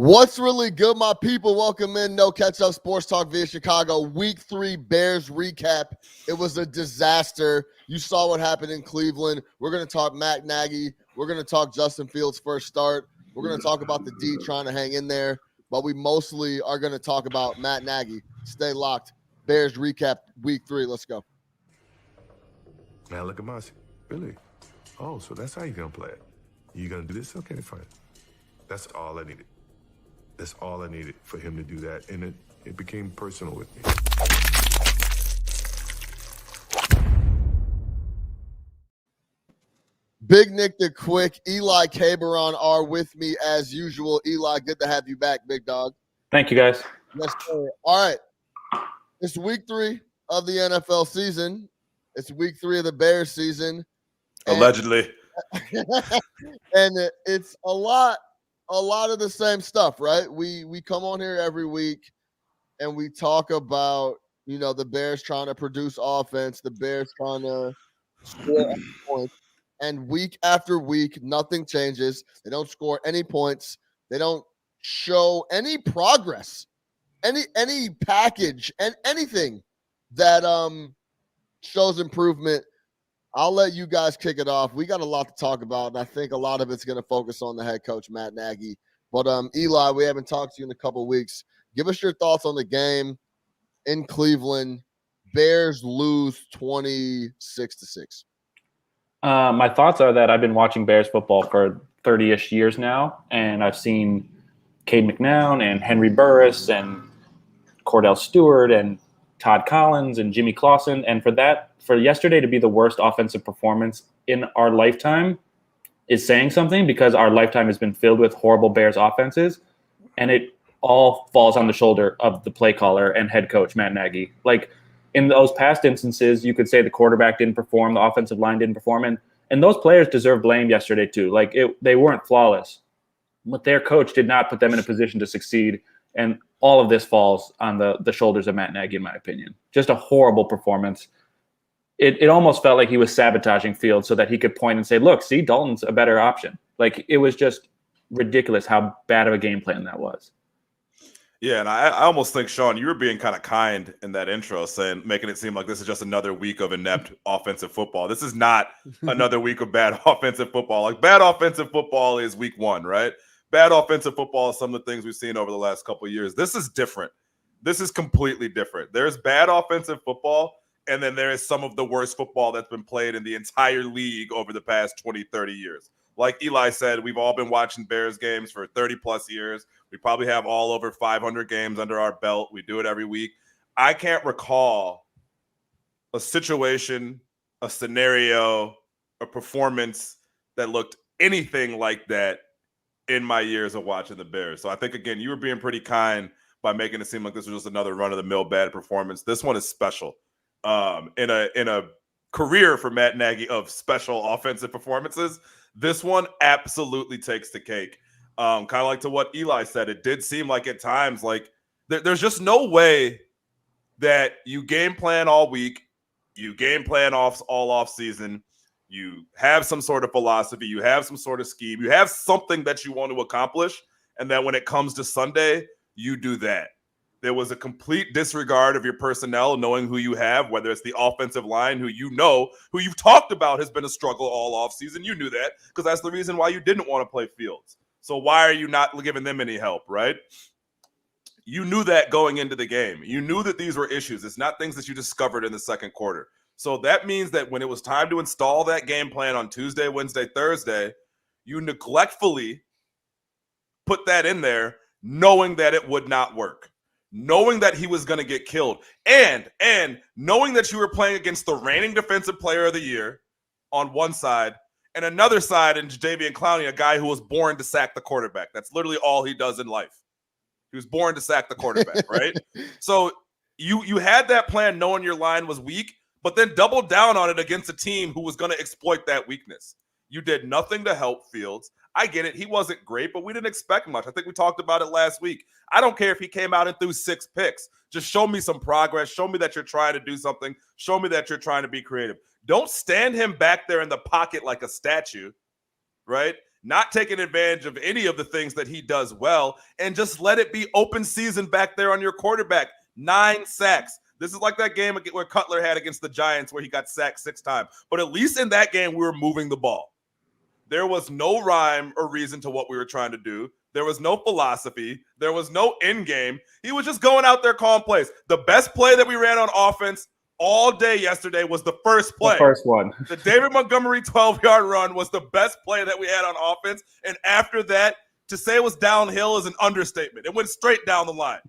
What's really good, my people? Welcome in No Catch Up Sports Talk via Chicago. Week 3 Bears recap. It was a disaster. You saw what happened in Cleveland. We're going to talk Matt Nagy. We're going to talk Justin Fields' first start. We're going to talk about the D trying to hang in there. But we mostly are going to talk about Matt Nagy. Stay locked. Bears recap Week 3. Let's go. Now look at Mossy. Really? Oh, so that's how you're going to play it. You going to do this? Okay, fine. That's all I needed. That's all I needed for him to do that. And it became personal with me. Big Nick the Quick, Eli Caberon are with me as usual. Eli, good to have you back, big dog. Thank you, guys. Yes, sir. All right. It's week 3 of the NFL season. It's week 3 of the Bears season. Allegedly. And it's a lot of the same stuff, right? We come on here every week and we talk about, the Bears trying to produce offense, the Bears trying to score points. And week after week, nothing changes. They don't score any points. They don't show any progress, any package, and anything that shows improvement. I'll let you guys kick it off. We got a lot to talk about, and I think a lot of it's going to focus on the head coach, Matt Nagy. But Eli, we haven't talked to you in a couple of weeks. Give us your thoughts on the game in Cleveland. Bears lose 26-6. My thoughts are that I've been watching Bears football for 30-ish years now, and I've seen Cade McNown and Henry Burris and Cordell Stewart and Todd Collins and Jimmy Clausen. And for yesterday to be the worst offensive performance in our lifetime is saying something, because our lifetime has been filled with horrible Bears offenses, and it all falls on the shoulder of the play caller and head coach, Matt Nagy. Like, in those past instances, you could say the quarterback didn't perform, the offensive line didn't perform, and those players deserve blame yesterday too. Like, they weren't flawless, but their coach did not put them in a position to succeed, and all of this falls on the shoulders of Matt Nagy, in my opinion. Just a horrible performance. It almost felt like he was sabotaging Fields so that he could point and say, look, see, Dalton's a better option. Like, it was just ridiculous how bad of a game plan that was. Yeah, and I almost think, Sean, you were being kind of kind in that intro, making it seem like this is just another week of inept offensive football. This is not another week of bad offensive football. Like, bad offensive football is week 1, right? Bad offensive football is some of the things we've seen over the last couple of years. This is different. This is completely different. There's bad offensive football, and then there is some of the worst football that's been played in the entire league over the past 20, 30 years. Like Eli said, we've all been watching Bears games for 30-plus years. We probably have all over 500 games under our belt. We do it every week. I can't recall a situation, a scenario, a performance that looked anything like that in my years of watching the Bears. So I think, again, you were being pretty kind by making it seem like this was just another run-of-the-mill bad performance. This one is special. In a career for Matt Nagy of special offensive performances, this one absolutely takes the cake. Kind of like to what Eli said, it did seem like at times like there's just no way that you game plan all week, you game plan all off season, you have some sort of philosophy, you have some sort of scheme, you have something that you want to accomplish, and then when it comes to Sunday, you do that. There was a complete disregard of your personnel, knowing who you have, whether it's the offensive line, who you've talked about has been a struggle all offseason. You knew that, because that's the reason why you didn't want to play Fields. So why are you not giving them any help, right? You knew that going into the game. You knew that these were issues. It's not things that you discovered in the second quarter. So that means that when it was time to install that game plan on Tuesday, Wednesday, Thursday, you neglectfully put that in there, knowing that it would not work, knowing that he was going to get killed, and knowing that you were playing against the reigning defensive player of the year on one side, and another side in Jadeveon Clowney, a guy who was born to sack the quarterback. That's literally all he does in life. He was born to sack the quarterback, right? So you had that plan knowing your line was weak, but then doubled down on it against a team who was going to exploit that weakness. You did nothing to help Fields. I get it. He wasn't great, but we didn't expect much. I think we talked about it last week. I don't care if he came out and threw 6 picks. Just show me some progress. Show me that you're trying to do something. Show me that you're trying to be creative. Don't stand him back there in the pocket like a statue, right? not taking advantage of any of the things that he does well, and just let it be open season back there on your quarterback. 9 sacks. This is like that game where Cutler had against the Giants where he got sacked 6 times. But at least in that game, we were moving the ball. There was no rhyme or reason to what we were trying to do. There was no philosophy. There was no end game. He was just going out there calling plays. The best play that we ran on offense all day yesterday was the first play. The first one. The David Montgomery 12-yard run was the best play that we had on offense. And after that, to say it was downhill is an understatement. It went straight down the line.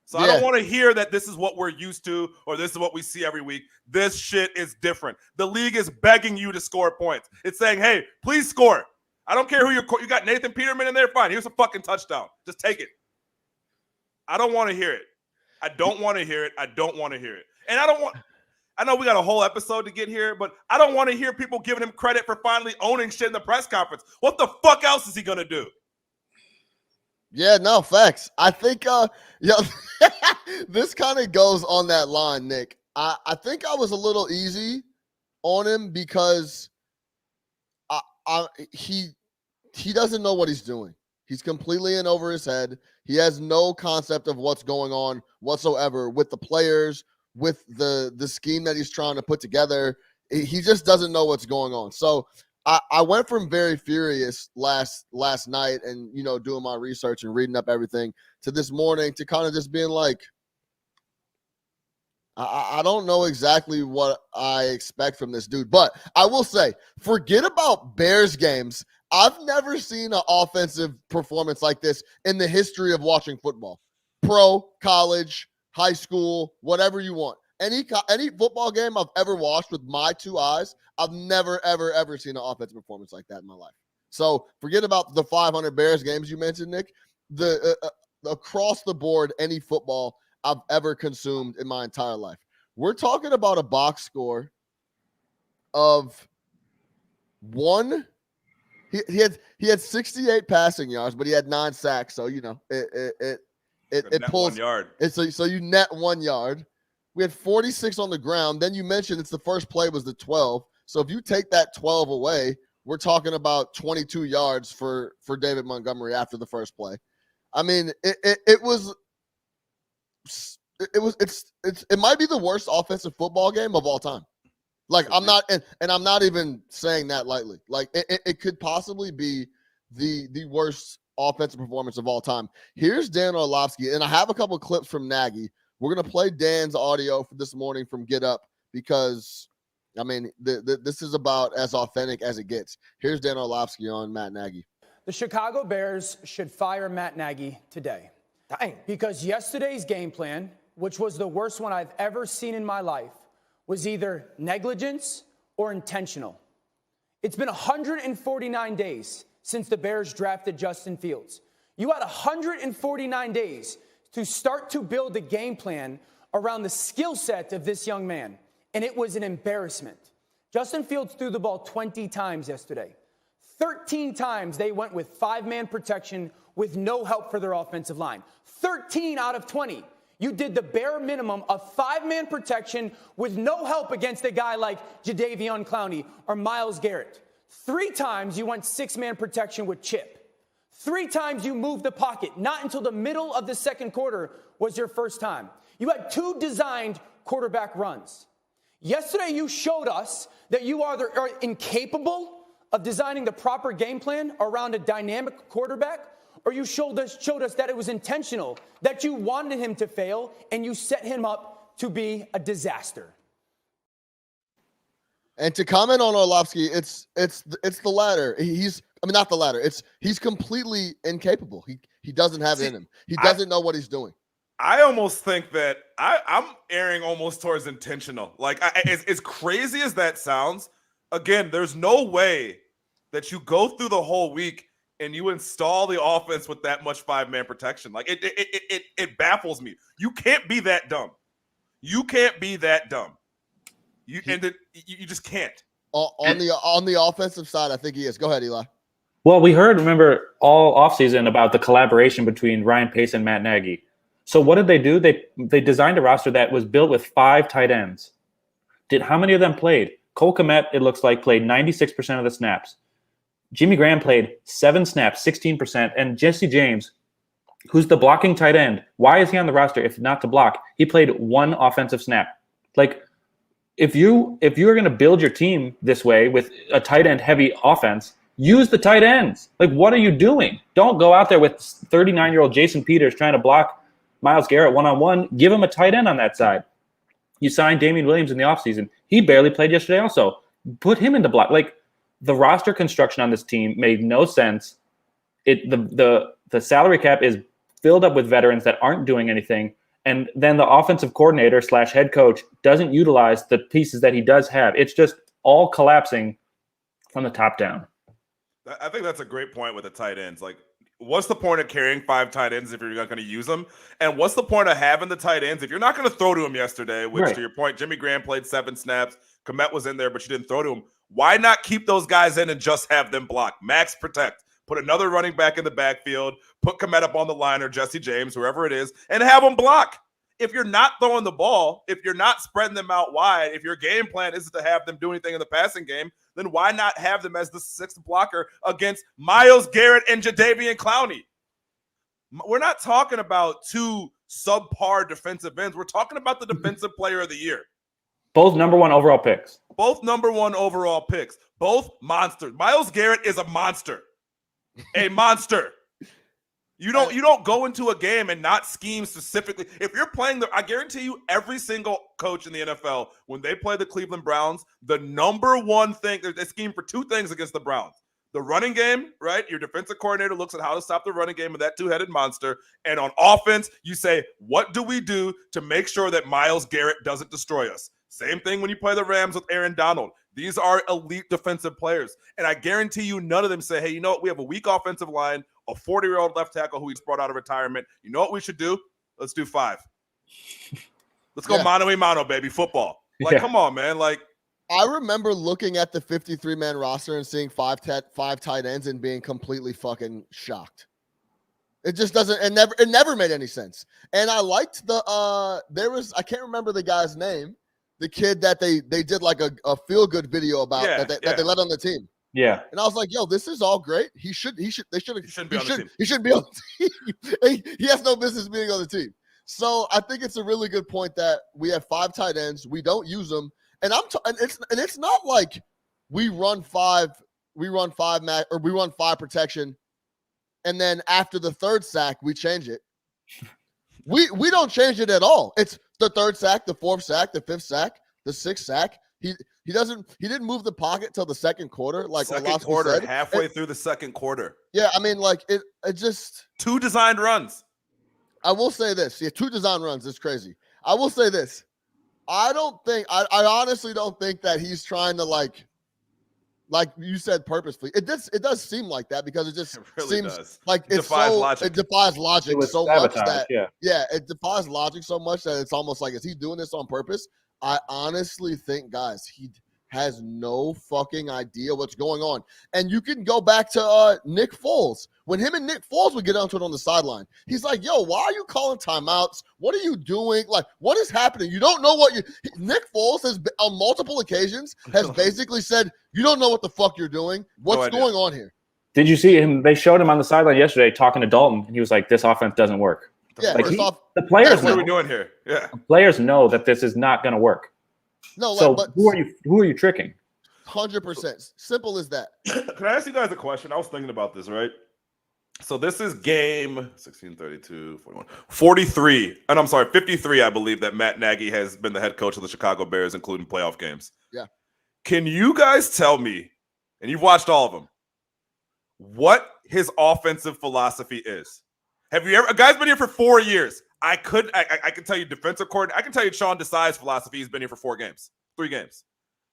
So I don't want to hear that this is what we're used to or this is what we see every week. This shit is different. The league is begging you to score points. It's saying, hey, please score. I don't care who you got Nathan Peterman in there. Fine. Here's a fucking touchdown. Just take it. I don't want to hear it. I don't want to hear it. I don't want to hear it. And I know we got a whole episode to get here, but I don't want to hear people giving him credit for finally owning shit in the press conference. What the fuck else is he going to do? Yeah, no, facts. I think this kind of goes on that line, Nick. I think I was a little easy on him because he doesn't know what he's doing. He's completely in over his head. He has no concept of what's going on whatsoever with the players, with the scheme that he's trying to put together. He just doesn't know what's going on. So I went from very furious last night and, doing my research and reading up everything to this morning to kind of just being like, I don't know exactly what I expect from this dude. But I will say, forget about Bears games. I've never seen an offensive performance like this in the history of watching football. Pro, college, high school, whatever you want. Any football game I've ever watched with my 2 eyes, I've never, ever, ever seen an offensive performance like that in my life. So forget about the 500 Bears games you mentioned, Nick. The across the board, any football I've ever consumed in my entire life. We're talking about a box score of 1. He had 68 passing yards, but he had 9 sacks. So it pulls 1 yard. So you net 1 yard. We had 46 on the ground. Then you mentioned it's the first play was the 12. So if you take that 12 away, we're talking about 22 yards for David Montgomery after the first play. I mean, it might be the worst offensive football game of all time. Like I'm not, and I'm not even saying that lightly. Like it could possibly be the worst offensive performance of all time. Here's Dan Orlovsky, and I have a couple of clips from Nagy. We're gonna play Dan's audio for this morning from Get Up because, I mean, this is about as authentic as it gets. Here's Dan Orlovsky on Matt Nagy. The Chicago Bears should fire Matt Nagy today. Dang. Because yesterday's game plan, which was the worst one I've ever seen in my life, was either negligence or intentional. It's been 149 days since the Bears drafted Justin Fields. You had 149 days to start to build a game plan around the skill set of this young man, and it was an embarrassment. Justin Fields threw the ball 20 times yesterday. 13 times they went with 5-man protection with no help for their offensive line. 13 out of 20. You did the bare minimum of 5-man protection with no help against a guy like Jadeveon Clowney or Myles Garrett. 3 times you went 6-man protection with Chip. 3 times you moved the pocket. Not until the middle of the second quarter was your first time. You had 2 designed quarterback runs. Yesterday you showed us that you are incapable of designing the proper game plan around a dynamic quarterback, or you showed us that it was intentional, that you wanted him to fail, and you set him up to be a disaster. And to comment on Orlovsky, it's the latter. Not the latter. He's completely incapable. He doesn't have it in him. He doesn't know what he's doing. I almost think that I'm erring almost towards intentional. Like, as crazy as that sounds, again, there's no way that you go through the whole week and you install the offense with that much 5-man protection. Like, it baffles me. You can't be that dumb. You can't be that dumb. You just can't. On the offensive side, I think he is. Go ahead, Eli. Well, we remember, all offseason about the collaboration between Ryan Pace and Matt Nagy. So what did they do? They designed a roster that was built with 5 tight ends. How many of them played? Cole Kmet, it looks like, played 96% of the snaps. Jimmy Graham played 7 snaps, 16%, and Jesse James, who's the blocking tight end, why is he on the roster if not to block? He played 1 offensive snap. Like, if you're going to build your team this way with a tight end heavy offense, use the tight ends. Like, what are you doing? Don't go out there with 39-year-old Jason Peters trying to block Myles Garrett one-on-one. Give him a tight end on that side. You signed Damian Williams in the offseason. He barely played yesterday also. Put him in the block. Like, the roster construction on this team made no sense. The salary cap is filled up with veterans that aren't doing anything. And then the offensive coordinator / head coach doesn't utilize the pieces that he does have. It's just all collapsing from the top down. I think that's a great point with the tight ends. Like, what's the point of carrying 5 tight ends if you're not going to use them? And what's the point of having the tight ends if you're not going to throw to him yesterday, which Right. to your point, Jimmy Graham played 7 snaps. Komet was in there, but you didn't throw to him. Why not keep those guys in and just have them block? Max protect. Put another running back in the backfield. Put Komet up on the line or Jesse James, whoever it is, and have them block. If you're not throwing the ball, if you're not spreading them out wide, if your game plan isn't to have them do anything in the passing game, then why not have them as the 6th blocker against Myles Garrett and Jadeveon Clowney? We're not talking about 2 subpar defensive ends. We're talking about the defensive player of the year. Both number 1 overall picks. Both number 1 overall picks. Both monsters. Myles Garrett is a monster. A monster. You don't go into a game and not scheme specifically. If you're playing I guarantee you every single coach in the NFL, when they play the Cleveland Browns, the number 1 thing, they scheme for 2 things against the Browns. The running game, right? Your defensive coordinator looks at how to stop the running game of that 2-headed monster. And on offense, you say, what do we do to make sure that Myles Garrett doesn't destroy us? Same thing when you play the Rams with Aaron Donald. These are elite defensive players. And I guarantee you none of them say, hey, you know what? We have a weak offensive line, a 40-year-old left tackle who he's brought out of retirement. You know what we should do? Let's do 5. Let's go mano-a-mano, baby, football. Like, come on, man. Like, I remember looking at the 53-man roster and seeing 5 tight ends and being completely fucking shocked. It just doesn't. It never made any sense. And I liked I can't remember the guy's name, the kid that they did like a feel good video about that they let on the team. Yeah. And I was like, yo, this is all great. He shouldn't be on the team. He shouldn't be on the team. He has no business being on the team. So I think it's a really good point that we have 5 tight ends. We don't use them. And it's not like we run 5 protection, and then after the 3rd sack we change it. We don't change it at all. It's the 3rd sack, the 4th sack, the 5th sack, the 6th sack. He didn't move the pocket till the 2nd quarter, like second quarter, said. Halfway through the 2nd quarter. Yeah, I mean, like it just 2 designed runs. I will say this. Yeah, 2 design runs. It's crazy. I will say this. I honestly don't think that he's trying to like you said purposefully. It does seem like that because it just seems like it defies logic so much that it defies logic so much that it's almost like, is he doing this on purpose? I honestly think, guys, he has no fucking idea what's going on. And you can go back to Nick Foles. When him and Nick Foles would get onto it on the sideline, he's like, yo, why are you calling timeouts? What are you doing? Like, what is happening? You don't know what Nick Foles has on multiple occasions has basically said, you don't know what the fuck you're doing. What's going on here? Did you see him? They showed him on the sideline yesterday talking to Dalton, and he was like, this offense doesn't work. Yeah, like the players what are we doing here? Yeah. The players know that this is not going to work. No, so but who are you tricking? 100%. Simple as that. Can I ask you guys a question? I was thinking about this, right? So this is game 16, 32, 41, 43. And I'm sorry, 53, I believe, that Matt Nagy has been the head coach of the Chicago Bears, including playoff games. Yeah. Can you guys tell me, and you've watched all of them, what his offensive philosophy is? Have you ever, a guy's been here for 4 years. I can tell you defensive coordinator. I can tell you Sean Desai's philosophy. He's been here for 3 games.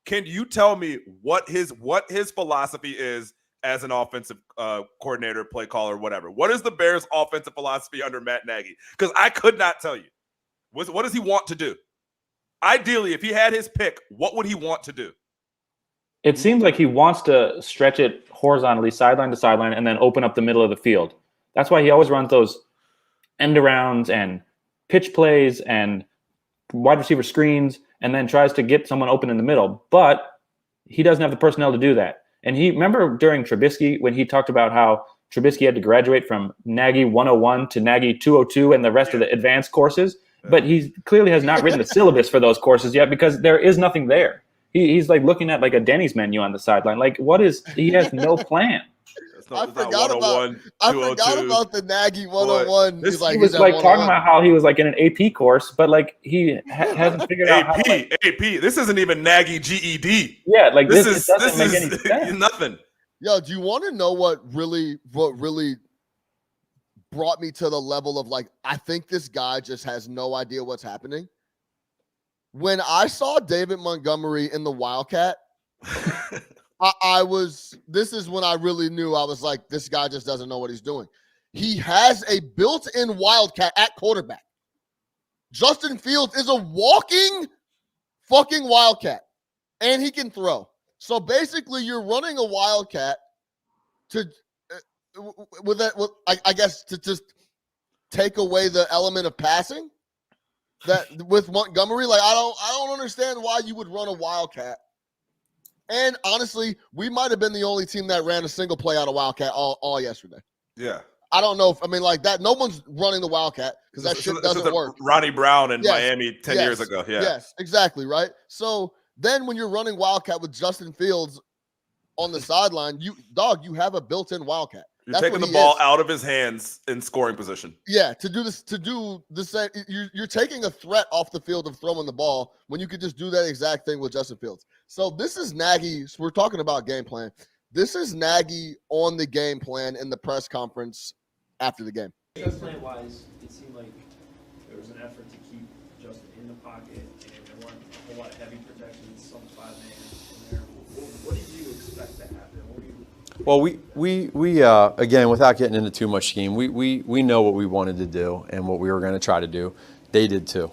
Can you tell me what his philosophy is as an offensive coordinator, play caller, whatever? What is the Bears' offensive philosophy under Matt Nagy? Because I could not tell you. What does he want to do? Ideally, if he had his pick, what would he want to do? It seems like he wants to stretch it horizontally, sideline to sideline, and then open up the middle of the field. That's why he always runs those end arounds and pitch plays and wide receiver screens, and then tries to get someone open in the middle. But he doesn't have the personnel to do that. And remember during Trubisky when he talked about how Trubisky had to graduate from Nagy 101 to Nagy 202 and the rest of the advanced courses, but he clearly has not written the syllabus for those courses yet because there is nothing there. He's like looking at like a Denny's menu on the sideline. Like, he has no plan. I forgot about the Nagy 101. He was like talking about how he was like in an AP course, but like he hasn't figured out how to, AP. This isn't even Nagy GED. Yeah, like this doesn't make any sense. Nothing. Yo, do you want to know what really brought me to the level of like, I think this guy just has no idea what's happening? When I saw David Montgomery in the Wildcat, this is when I really knew. I was like, this guy just doesn't know what he's doing. He has a built-in Wildcat at quarterback. Justin Fields is a walking fucking Wildcat, and he can throw. So basically, you're running a Wildcat to I guess to just take away the element of passing. That with Montgomery, like I don't understand why you would run a Wildcat. And honestly, we might have been the only team that ran a single play out of Wildcat all yesterday. Yeah. I don't know like that. No one's running the Wildcat because that shit doesn't work. Ronnie Brown in Miami 10 years ago. Yeah. Yes, exactly. Right. So then when you're running Wildcat with Justin Fields on the sideline, you have a built-in Wildcat. You're taking the ball out of his hands in scoring position. Yeah, to do the same. You're taking a threat off the field of throwing the ball when you could just do that exact thing with Justin Fields. So this is Nagy. So we're talking about game plan. This is Nagy on the game plan in the press conference after the game. Game plan wise, it seemed like there was an effort to keep Justin in the pocket, and there weren't a whole lot of heavy protections, some 5-man in there. What did you expect to happen? Well, we again, without getting into too much scheme, we know what we wanted to do and what we were going to try to do. They did too.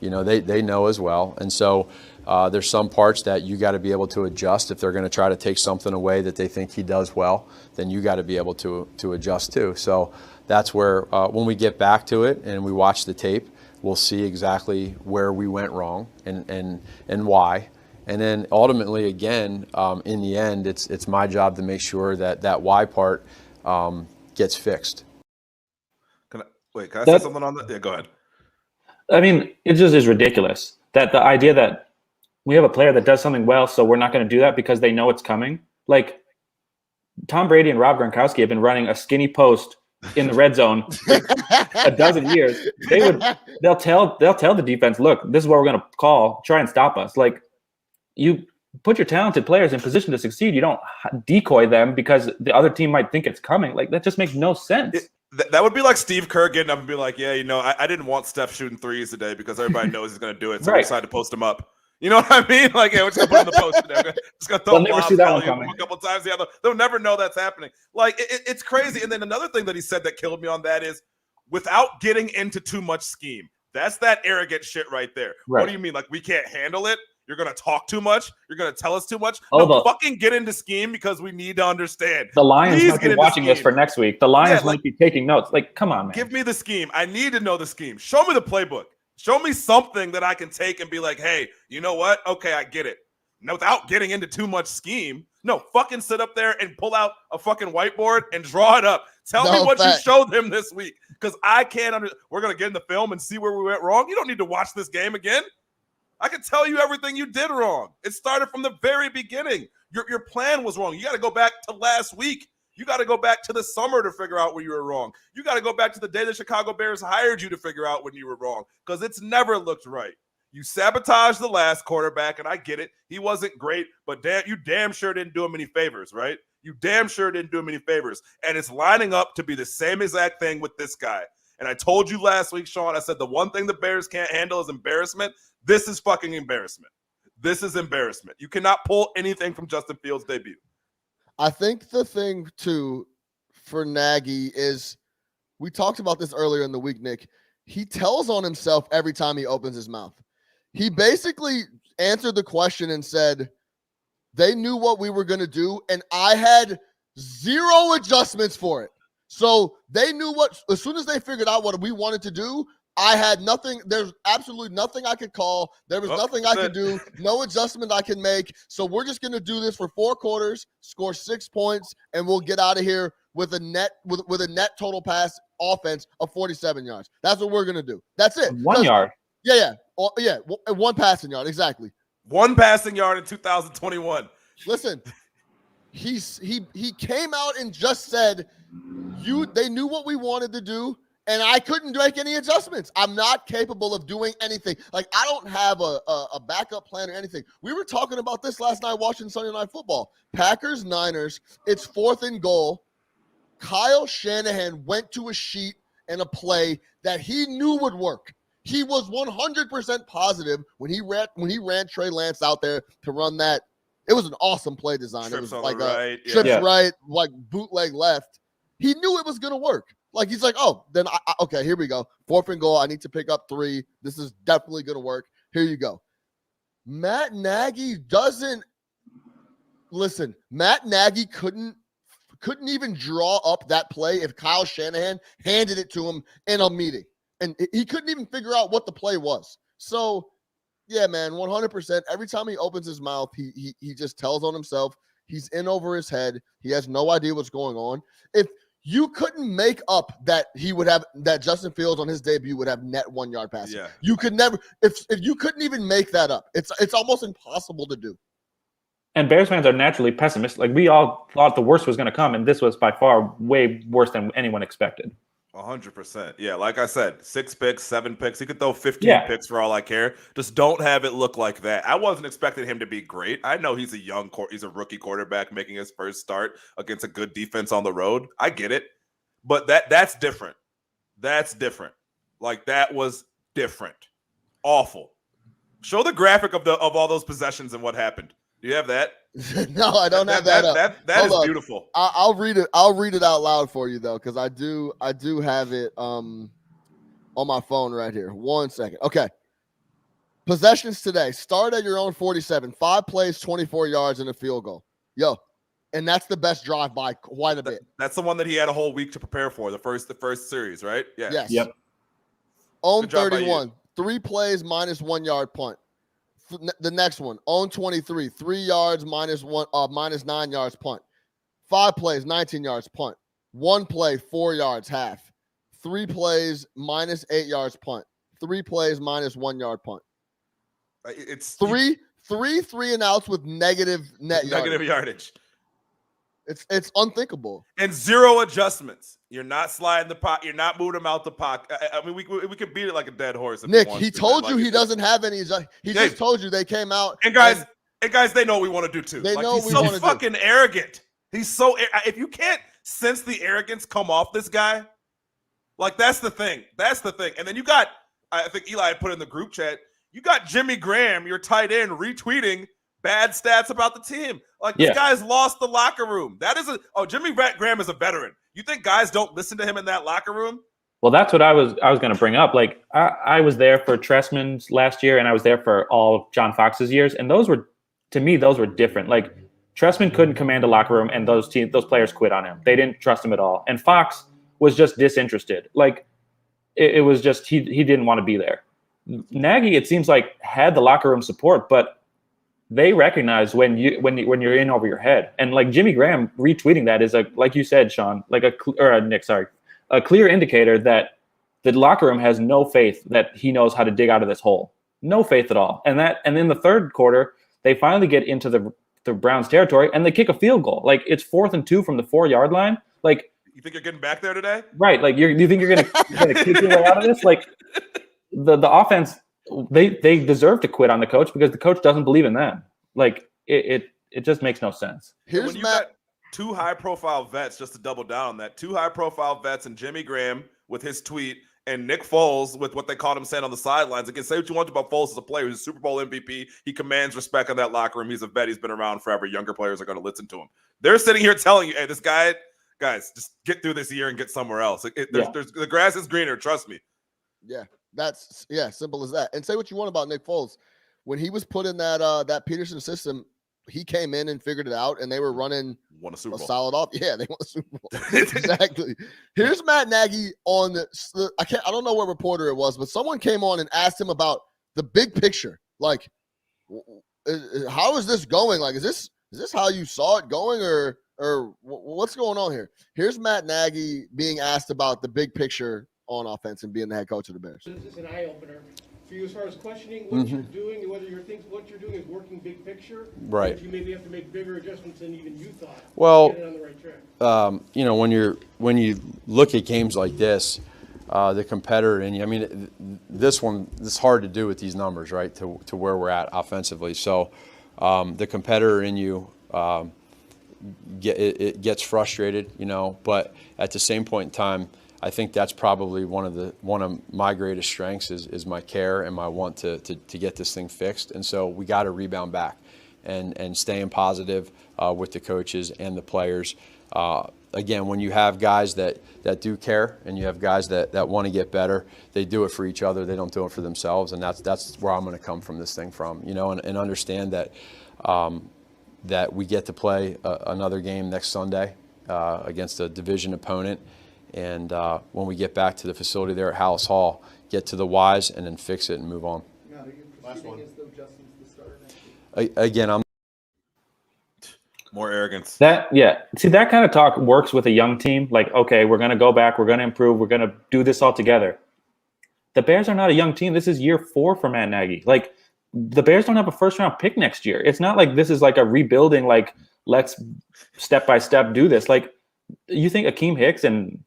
You know, they know as well. And so there's some parts that you got to be able to adjust. If they're going to try to take something away that they think he does well, then you got to be able to adjust too. So that's where when we get back to it and we watch the tape, we'll see exactly where we went wrong and why. And then ultimately, again, in the end, it's my job to make sure that why part gets fixed. Can I say something on that? Yeah, go ahead. I mean, it just is ridiculous that the idea that we have a player that does something well, so we're not going to do that because they know it's coming. Like Tom Brady and Rob Gronkowski have been running a skinny post in the red zone a dozen years. They'll tell the defense, look, this is what we're going to call. Try and stop us. Like, you put your talented players in position to succeed. You don't decoy them because the other team might think it's coming. Like, that just makes no sense. That would be like Steve Kerr getting up and be like, yeah, I didn't want Steph shooting threes today because everybody knows he's going to do it. So we decided to post him up. You know what I mean? Like, yeah, we're just going to put him in the post today. Just going to throw him a couple times. Yeah, they'll never know that's happening. Like, it's crazy. And then another thing that he said that killed me on that is without getting into too much scheme. That's that arrogant shit right there. Right. What do you mean? Like, we can't handle it? You're going to talk too much? You're going to tell us too much? Fucking get into scheme because we need to understand. The Lions might be watching this for next week. The Lions might be taking notes. Like, come on, man. Give me the scheme. I need to know the scheme. Show me the playbook. Show me something that I can take and be like, hey, you know what? Okay, I get it. Now, without getting into too much scheme, no, fucking sit up there and pull out a fucking whiteboard and draw it up. Tell me what you showed them this week because I can't We're going to get in the film and see where we went wrong. You don't need to watch this game again. I can tell you everything you did wrong. It started from the very beginning. Your plan was wrong. You got to go back to last week. You got to go back to the summer to figure out where you were wrong. You got to go back to the day the Chicago Bears hired you to figure out when you were wrong because it's never looked right. You sabotaged the last quarterback, and I get it. He wasn't great, but you damn sure didn't do him any favors, right? You damn sure didn't do him any favors. And it's lining up to be the same exact thing with this guy. And I told you last week, Sean, I said the one thing the Bears can't handle is embarrassment. This is fucking embarrassment. This is embarrassment. You cannot pull anything from Justin Fields' debut. I think the thing, too, for Nagy is we talked about this earlier in the week, Nick. He tells on himself every time he opens his mouth. He basically answered the question and said, they knew what we were going to do, and I had zero adjustments for it. So they knew as soon as they figured out what we wanted to do, I had nothing. There's absolutely nothing I could call. There was nothing I could do. No adjustment I can make. So we're just going to do this for 4 quarters, score 6 points, and we'll get out of here with a net total pass offense of 47 yards. That's what we're going to do. That's it. 1 yard. Yeah. 1 passing yard. Exactly. 1 passing yard in 2021. Listen, he came out and just said they knew what we wanted to do. And I couldn't make any adjustments. I'm not capable of doing anything. Like, I don't have a backup plan or anything. We were talking about this last night watching Sunday Night Football. Packers, Niners, it's 4th and goal. Kyle Shanahan went to a sheet and a play that he knew would work. He was 100% positive when he ran Trey Lance out there to run that. It was an awesome play design. Trips it was on like the right. trips right, like bootleg left. He knew it was going to work. Like, he's like, oh, then, okay, here we go. 4th and goal. I need to pick up 3. This is definitely going to work. Here you go. Matt Nagy Matt Nagy couldn't even draw up that play if Kyle Shanahan handed it to him in a meeting. And he couldn't even figure out what the play was. So, yeah, man, 100%. Every time he opens his mouth, he just tells on himself. He's in over his head. He has no idea what's going on. If you couldn't make up that that Justin Fields on his debut would have net 1 yard passing. Yeah. You could never, if you couldn't even make that up, it's almost impossible to do. And Bears fans are naturally pessimistic. Like, we all thought the worst was going to come, and this was by far way worse than anyone expected. 100%. Yeah, like I said, 6 picks, 7 picks. He could throw 15 picks for all I care. Just don't have it look like that. I wasn't expecting him to be great. I know he's a rookie quarterback making his first start against a good defense on the road. I get it. But that's different. That's different. Like, that was different. Awful. Show the graphic of all those possessions and what happened. Do you have that? No, I don't have that up. That is beautiful. I'll read it. I'll read it out loud for you though, because I do have it on my phone right here. 1 second. Okay. Possessions today. Start at your own 47. 5 plays, 24 yards, and a field goal. Yo, and that's the best drive by quite a bit. That's the one that he had a whole week to prepare for. The first series, right? Yeah. Yes. Yep. Own 31. 3 plays minus 1 yard punt. The next one, own 23, 3 yards minus 9 yards punt. 5 plays, 19 yards punt. 1 play, 4 yards half. 3 plays minus 8 yards punt. 3 plays minus 1 yard punt. It's three and outs with negative yardage. It's unthinkable. And 0 adjustments. You're not sliding the pocket. You're not moving him out the pocket. I mean, we could beat it like a dead horse. Nick, he told you he doesn't have any. He just told you they came out. And guys, they know what we want to do too. They know he's so fucking arrogant. He's so. If you can't sense the arrogance come off this guy, like, that's the thing. That's the thing. And then you got, I think Eli had put in the group chat, you got Jimmy Graham, your tight end, retweeting bad stats about the team. Like, this guy's lost the locker room. Jimmy Graham is a veteran. You think guys don't listen to him in that locker room? Well, that's what I was going to bring up. Like, I was there for Trestman's last year, and I was there for all of John Fox's years, and those were different. Like, Trestman couldn't command a locker room, and those players quit on him. They didn't trust him at all. And Fox was just disinterested. Like, it was just he didn't want to be there. Nagy, it seems like, had the locker room support, but they recognize when you're in over your head. And like Jimmy Graham retweeting that is, like you said, Sean, like a clear indicator that the locker room has no faith that he knows how to dig out of this hole. No faith at all. And in the third quarter, they finally get into the Browns territory and they kick a field goal. Like, it's 4th and 2 from the 4 yard line. Like, you think you're getting back there today? Right. Like, you think you're gonna kick your way out of this? Like, the offense, they deserve to quit on the coach because the coach doesn't believe in them. Like, it just makes no sense. When you got 2 high-profile vets, just to double down on that, 2 high-profile vets, and Jimmy Graham with his tweet, and Nick Foles with what they caught him saying on the sidelines. Again, say what you want about Foles as a player. He's a Super Bowl MVP. He commands respect in that locker room. He's a vet. He's been around forever. Younger players are going to listen to him. They're sitting here telling you, hey, this guy, guys, just get through this year and get somewhere else. The grass is greener. Trust me. Yeah. Simple as that. And say what you want about Nick Foles. When he was put in that Peterson system, he came in and figured it out, and they were running Won a Super a Bowl. solid off. Yeah, they won a Super Bowl. Exactly. Here's Matt Nagy on the. I don't know what reporter it was, but someone came on and asked him about the big picture. Like, how is this going? Like, is this how you saw it going, or what's going on here? Here's Matt Nagy being asked about the big picture on offense and being the head coach of the Bears. This is an eye opener for you as far as questioning what you're doing and whether you think what you're doing is working big picture. Right. If you maybe have to make bigger adjustments than even you thought. Well, to get it on the right track. you know, when you look at games like this, the competitor in you. I mean, this one, it's hard to do with these numbers, right? To where we're at offensively. So the competitor in you. It gets frustrated, you know, but at the same point in time, I think that's probably one of my greatest strengths is my care and my want to get this thing fixed. And so we got to rebound back and staying positive with the coaches and the players. Again, when you have guys that do care and you have guys that want to get better, they do it for each other. They don't do it for themselves, and that's where I'm going to come from this thing from, you know, and understand that. That we get to play another game next Sunday against a division opponent. And when we get back to the facility there at Hallis Hall, get to the whys and then fix it and move on. Last one. As though Justin's the starter next week. Again, I'm More arrogance. See, that kind of talk works with a young team. Like, okay, we're going to go back. We're going to improve. We're going to do this all together. The Bears are not a young team. This is year 4 for Matt Nagy. Like, the Bears don't have a first-round pick next year. It's not like this is like a rebuilding, like, let's step-by-step do this. Like, you think Akeem Hicks and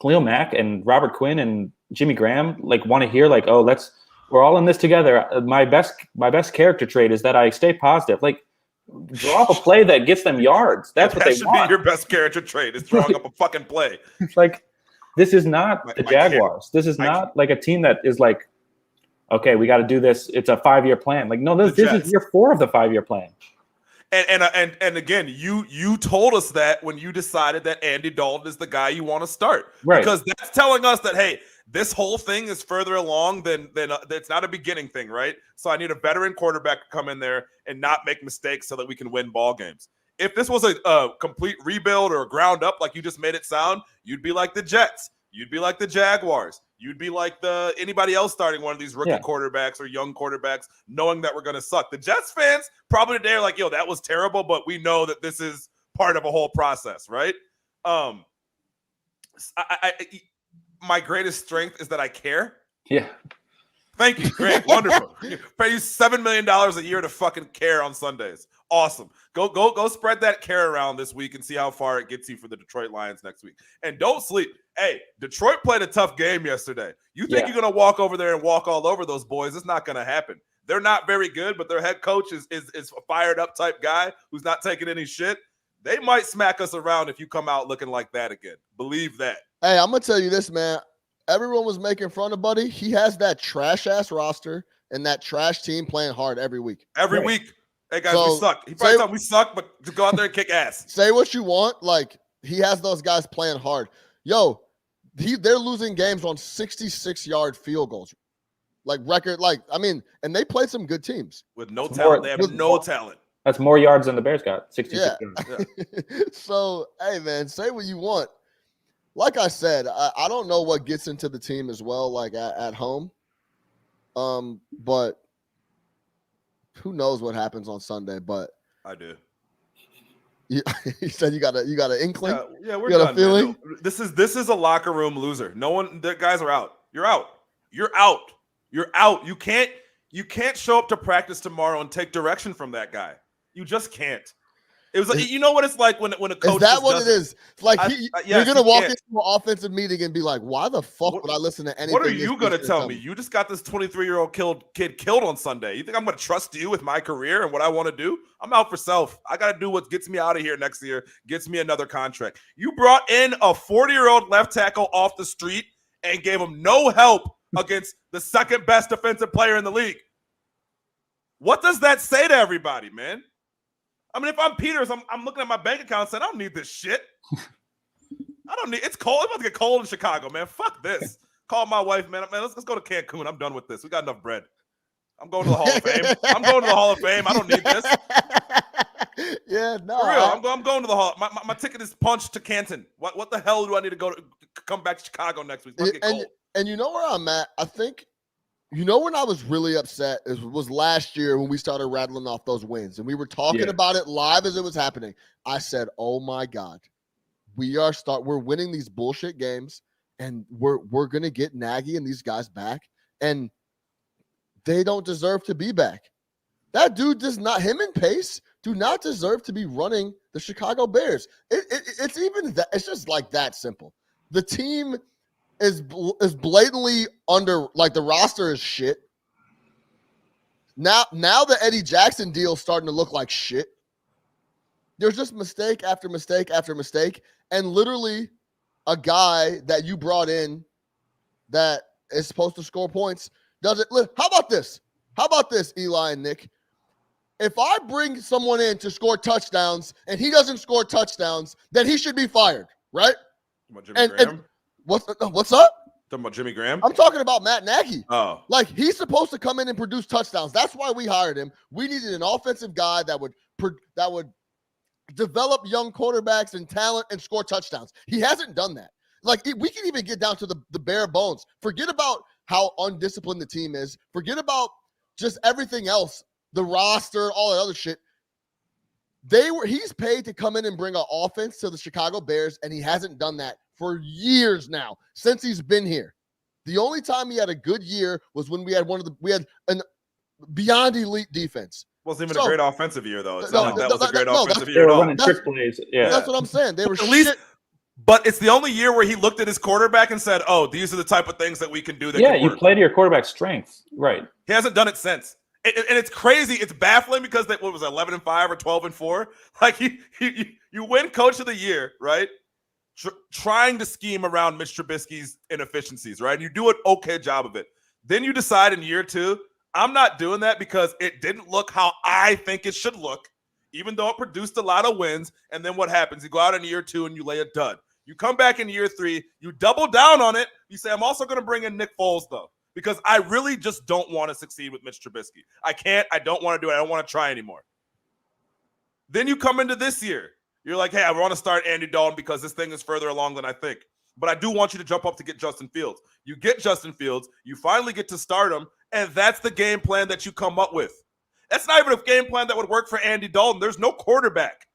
Khalil Mack and Robert Quinn and Jimmy Graham, like, want to hear, like, oh, we're all in this together. My best character trait is that I stay positive. Like, draw up a play that gets them yards. That's what they want. That should be your best character trait, is drawing up a fucking play. It's like, this is not the Jaguars. This is not like a team that is like, okay, we got to do this. It's a 5-year plan. Like, no, this is year 4 of the 5-year plan. And again, you told us that when you decided that Andy Dalton is the guy you want to start, right? Because that's telling us that, hey, this whole thing is further along than it's not a beginning thing, right? So I need a veteran quarterback to come in there and not make mistakes so that we can win ball games. If this was a complete rebuild or a ground up, like you just made it sound, you'd be like the Jets. You'd be like the Jaguars. You'd be like anybody else starting one of these rookie quarterbacks or young quarterbacks, knowing that we're going to suck. The Jets fans probably today are like, yo, that was terrible, but we know that this is part of a whole process, right? My greatest strength is that I care. Yeah. Thank you. Great. Wonderful. Pay you $7 million a year to fucking care on Sundays. Awesome. Go spread that care around this week and see how far it gets you for the Detroit Lions next week. And don't sleep. Hey, Detroit played a tough game yesterday. You think you're going to walk over there and walk all over those boys? It's not going to happen. They're not very good, but their head coach is a fired up type guy who's not taking any shit. They might smack us around if you come out looking like that again. Believe that. Hey, I'm going to tell you this, man. Everyone was making fun of Buddy. He has that trash-ass roster and that trash team playing hard every week. Every week. Hey, guys, we suck. He probably thought we suck, but to go out there and kick ass. Say what you want. Like, he has those guys playing hard. Yo, they're losing games on 66-yard field goals. Like, record. Like, I mean, and they played some good teams. With no talent. They have no talent. That's more yards than the Bears got. 66 yards. Yeah. So, hey, man, say what you want. Like I said, I don't know what gets into the team as well, like at home. But who knows what happens on Sunday? But I do. You said you got an inkling. Yeah, we're you got done. A feeling. Man. No, this is a locker room loser. No one. The guys are out. You're out. You're out. You're out. You can't show up to practice tomorrow and take direction from that guy. You just can't. It was like, you know what it's like when a coach. Is that what it is? It's like you're gonna walk into an offensive meeting and be like, "Why the fuck would I listen to anything?" What are you gonna tell me? You just got this 23-year-old kid killed on Sunday. You think I'm gonna trust you with my career and what I want to do? I'm out for self. I gotta do what gets me out of here next year, gets me another contract. You brought in a 40-year-old left tackle off the street and gave him no help against the second best defensive player in the league. What does that say to everybody, man? I mean, if I'm Peters, I'm looking at my bank account saying, I don't need this shit. I don't need. It's cold. It's about to get cold in Chicago, man. Fuck this. Call my wife, man. Let's go to Cancun. I'm done with this. We got enough bread. I'm going to the Hall of Fame. I'm going to the Hall of Fame. I don't need this. Yeah, no. For real, I'm going to the Hall. My ticket is punched to Canton. What the hell do I need to go to come back to Chicago next week? It's about to get cold. And you know where I'm at? I think, you know, when I was really upset was last year when we started rattling off those wins and we were talking about it live as it was happening. I said, oh my God, we're winning these bullshit games and we're going to get Nagy and these guys back, and they don't deserve to be back. That dude does not, him and Pace do not deserve to be running the Chicago Bears. It's even that, it's just like that simple. The team is blatantly under, like, the roster is shit. Now the Eddie Jackson deal is starting to look like shit. There's just mistake after mistake after mistake, and literally a guy that you brought in that is supposed to score points doesn't. How about this? How about this, Eli and Nick? If I bring someone in to score touchdowns and he doesn't score touchdowns, then he should be fired, right? About Jimmy Graham? What's up? Talking about Jimmy Graham? I'm talking about Matt Nagy. Oh. Like, he's supposed to come in and produce touchdowns. That's why we hired him. We needed an offensive guy that would develop young quarterbacks and talent and score touchdowns. He hasn't done that. Like, we can even get down to the bare bones. Forget about how undisciplined the team is. Forget about just everything else, the roster, all that other shit. He's paid to come in and bring an offense to the Chicago Bears, and he hasn't done that for years now, since he's been here. The only time he had a good year was when we had an beyond elite defense. Wasn't even a great offensive year, though. It's not like that was a great offensive year They at were all. running trick plays. Yeah. That's what I'm saying. They were At least, shit. but it's the only year where he looked at his quarterback and said, "Oh, these are the type of things that we can do." That can you work. play to your quarterback's strengths, right? He hasn't done it since, and it's crazy. It's baffling because what was it, 11-5 or 12-4? Like you win Coach of the Year, right? Trying to scheme around Mitch Trubisky's inefficiencies, right? And you do an okay job of it. Then you decide in year 2, I'm not doing that because it didn't look how I think it should look, even though it produced a lot of wins. And then what happens? You go out in year 2 and you lay a dud. You come back in year 3, you double down on it. You say, I'm also going to bring in Nick Foles, though, because I really just don't want to succeed with Mitch Trubisky. I can't. I don't want to do it. I don't want to try anymore. Then you come into this year. You're like, hey, I want to start Andy Dalton because this thing is further along than I think. But I do want you to jump up to get Justin Fields. You get Justin Fields. You finally get to start him. And that's the game plan that you come up with. That's not even a game plan that would work for Andy Dalton. There's no quarterback.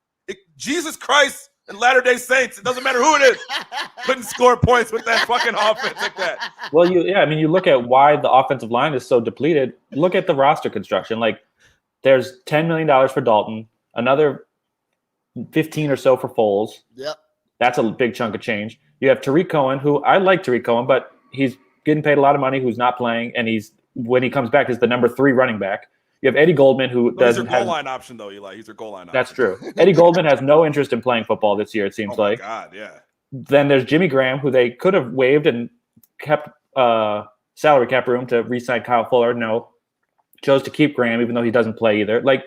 Jesus Christ and Latter-day Saints, it doesn't matter who it is, couldn't score points with that fucking offense like that. Well, you look at why the offensive line is so depleted. Look at the roster construction. Like, there's $10 million for Dalton, another 15 or so for Foles. Yep. That's a big chunk of change. You have Tariq Cohen, who I like Tariq Cohen, but he's getting paid a lot of money, who's not playing, and when he comes back, is the number 3 running back. You have Eddie Goldman, who doesn't have... He's your goal line option, though, Eli. He's your goal line option. That's true. Eddie Goldman has no interest in playing football this year, it seems like. Oh, my God, yeah. Then there's Jimmy Graham, who they could have waived and kept salary cap room to re-sign Kyle Fuller. No. Chose to keep Graham, even though he doesn't play either. Like,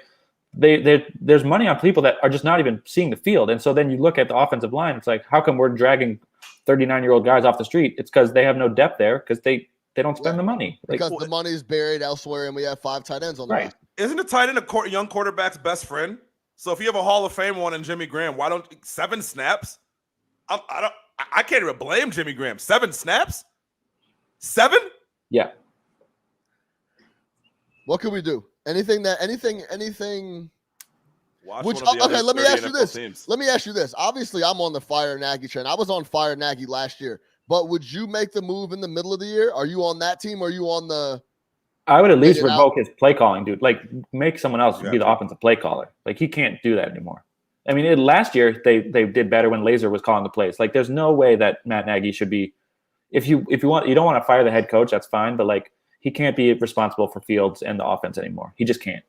there's money on people that are just not even seeing the field. And so then you look at the offensive line, it's like, how come we're dragging 39-year-old guys off the street? It's because they have no depth there because they don't spend the money. Because the money is buried elsewhere and we have 5 tight ends on the roster. Isn't a tight end a young quarterback's best friend? So if you have a Hall of Fame one in Jimmy Graham, why don't 7 snaps? I can't even blame Jimmy Graham. 7 snaps? 7? Yeah. What can we do? Anything? Watch Okay, let me ask you this. Teams. Let me ask you this. Obviously, I'm on the Fire Nagy train. I was on Fire Nagy last year. But would you make the move in the middle of the year? Are you on that team or are you on the... I would at least revoke his play calling, dude. Like, make someone else be the offensive play caller. Like, he can't do that anymore. I mean, last year they did better when Laser was calling the plays. Like, there's no way that Matt Nagy should be... If you want, you don't want to fire the head coach, that's fine. But, like, he can't be responsible for Fields and the offense anymore. He just can't.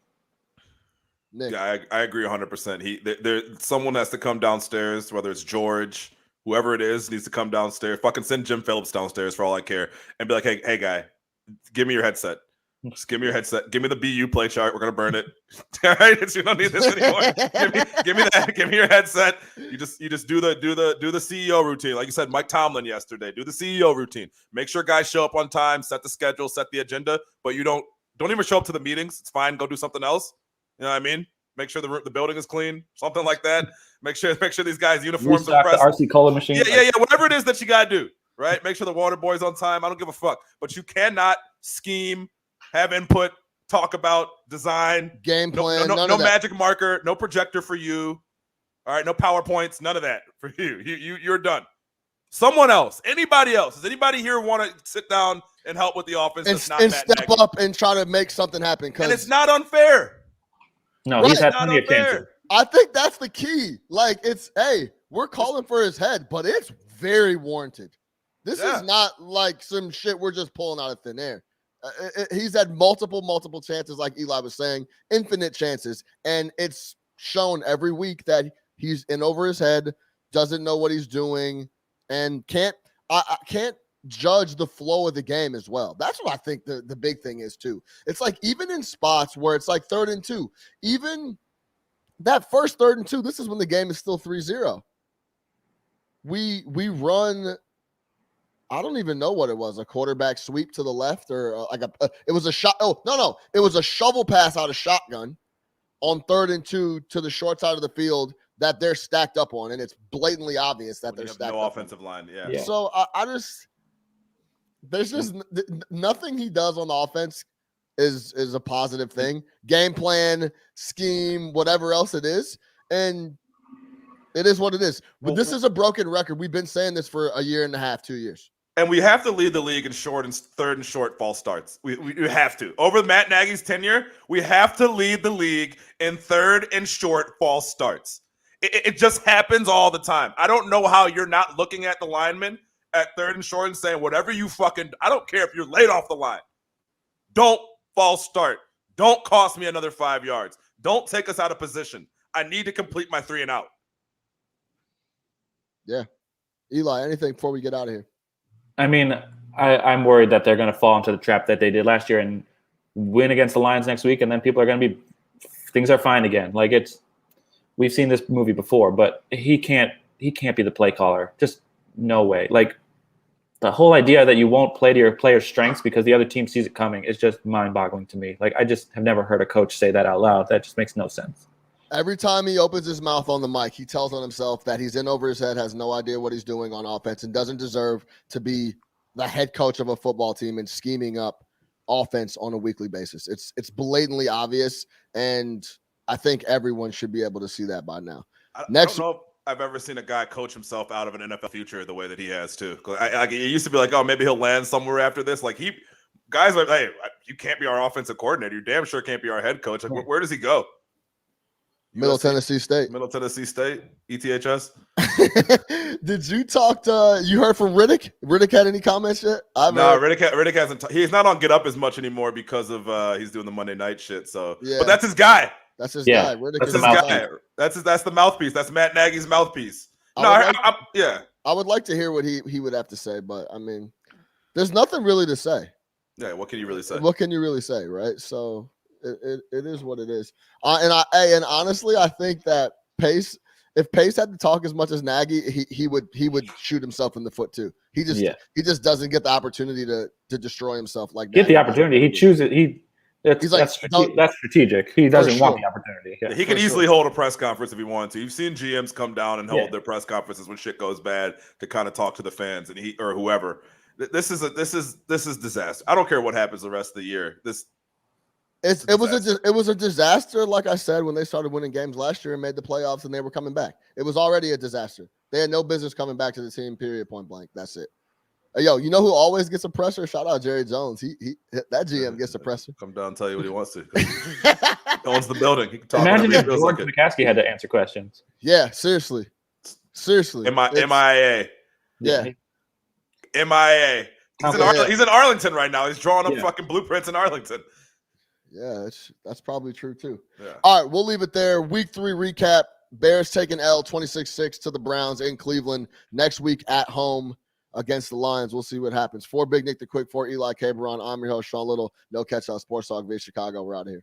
Nick. Yeah, I agree 100%. Someone has to come downstairs, whether it's George, whoever it is, needs to come downstairs. Fucking send Jim Phillips downstairs for all I care, and be like, hey, guy, give me your headset. Just give me your headset. Give me the BU play chart. We're gonna burn it. All right, you don't need this anymore. give me that. Give me your headset. You just do the CEO routine, like you said, Mike Tomlin yesterday. Do the CEO routine. Make sure guys show up on time. Set the schedule. Set the agenda. But you don't even show up to the meetings. It's fine. Go do something else. You know what I mean? Make sure the building is clean, something like that. Make sure these guys' uniforms are Restock the pressed. RC Cola machine. Yeah. Whatever it is that you gotta do, right? Make sure the water boy's on time. I don't give a fuck. But you cannot scheme, have input, talk about design, game plan, no magic marker, no projector for you. All right, no PowerPoints, none of that for you. You're done. Someone else, anybody else? Does anybody here want to sit down and help with the offense? And step Nagy? up and try to make something happen. And it's not unfair. No, he's had plenty of chances. I think that's the key. Like, hey, we're calling for his head, but it's very warranted. This is not like some shit we're just pulling out of thin air. He's had multiple chances, like Eli was saying, infinite chances. And it's shown every week that he's in over his head, doesn't know what he's doing, and can't judge the flow of the game as well. That's what I think the big thing is too. It's like even in spots where it's like 3rd and 2, even that first 3rd and 2, this is when the game is still 3-0. We run, I don't even know what it was, a quarterback sweep to the left or it was a shot. Oh, no. It was a shovel pass out of shotgun on 3rd and 2 to the short side of the field that they're stacked up on, and it's blatantly obvious that they're stacked no up offensive line. Yeah. So there's just nothing he does on the offense is a positive thing. Game plan, scheme, whatever else it is, and it is what it is. But this is a broken record. We've been saying this for a year and a half, 2 years. And we have to lead the league in 3rd and short false starts. We have to. Over Matt Nagy's tenure, we have to lead the league in 3rd and short false starts. It just happens all the time. I don't know how you're not looking at the lineman at 3rd and short and saying, whatever you I don't care if you're late off the line. Don't false start. Don't cost me another 5 yards. Don't take us out of position. I need to complete my 3 and out. Yeah. Eli, anything before we get out of here? I mean, I'm worried that they're going to fall into the trap that they did last year and win against the Lions next week, and then people are going to be – things are fine again. Like, we've seen this movie before, but he can't be the play caller. Just no way. Like, the whole idea that you won't play to your players' strengths because the other team sees it coming is just mind-boggling to me. Like, I just have never heard a coach say that out loud. That just makes no sense. Every time he opens his mouth on the mic, he tells on himself that he's in over his head, has no idea what he's doing on offense, and doesn't deserve to be the head coach of a football team and scheming up offense on a weekly basis. It's blatantly obvious, and I think everyone should be able to see that by now. I don't know if I've ever seen a guy coach himself out of an NFL future the way that he has too. It used to be like, oh, maybe he'll land somewhere after this. Like guys are, hey, you can't be our offensive coordinator. You damn sure can't be our head coach. Like, where does he go? Middle Tennessee State, ETHS. Did you talk to? You heard from Riddick? Riddick had any comments yet? No, Riddick hasn't. He's not on Get Up as much anymore because of he's doing the Monday night shit. So, yeah. But that's his guy. That's his guy. Riddick that's his guy. That's the mouthpiece. That's Matt Nagy's mouthpiece. I would like to hear what he would have to say, but I mean, there's nothing really to say. Yeah, what can you really say? What can you really say, right? So it is what it is. And honestly, I think that if Pace had to talk as much as Nagy, he would shoot himself in the foot too. He just doesn't get the opportunity to destroy himself like Nagy. The opportunity. He chooses. That's strategic. He doesn't want the opportunity. Yeah. He can easily hold a press conference if he wanted to. You've seen GMs come down and hold their press conferences when shit goes bad to kind of talk to the fans and or whoever. This is disaster. I don't care what happens the rest of the year. It was a disaster, like I said, when they started winning games last year and made the playoffs and they were coming back. It was already a disaster. They had no business coming back to the team, period, point blank. That's it. Yo, you know who always gets a presser? Shout out Jerry Jones. He that GM gets a presser. Come down and tell you what he wants to. He owns the building. He can talk. Imagine if George McCaskey had to answer questions. Yeah, seriously. MIA. Yeah. MIA. He's in Arlington right now. He's drawing up fucking blueprints in Arlington. Yeah, that's probably true too. Yeah. All right, we'll leave it there. Week 3 recap. Bears taking L 26-6 to the Browns in Cleveland. Next week at home against the Lions. We'll see what happens. For Big Nick the Quick, for Eli Caberon, I'm your host, Sean Little. No Catch Out Sports Talk via Chicago. We're out of here.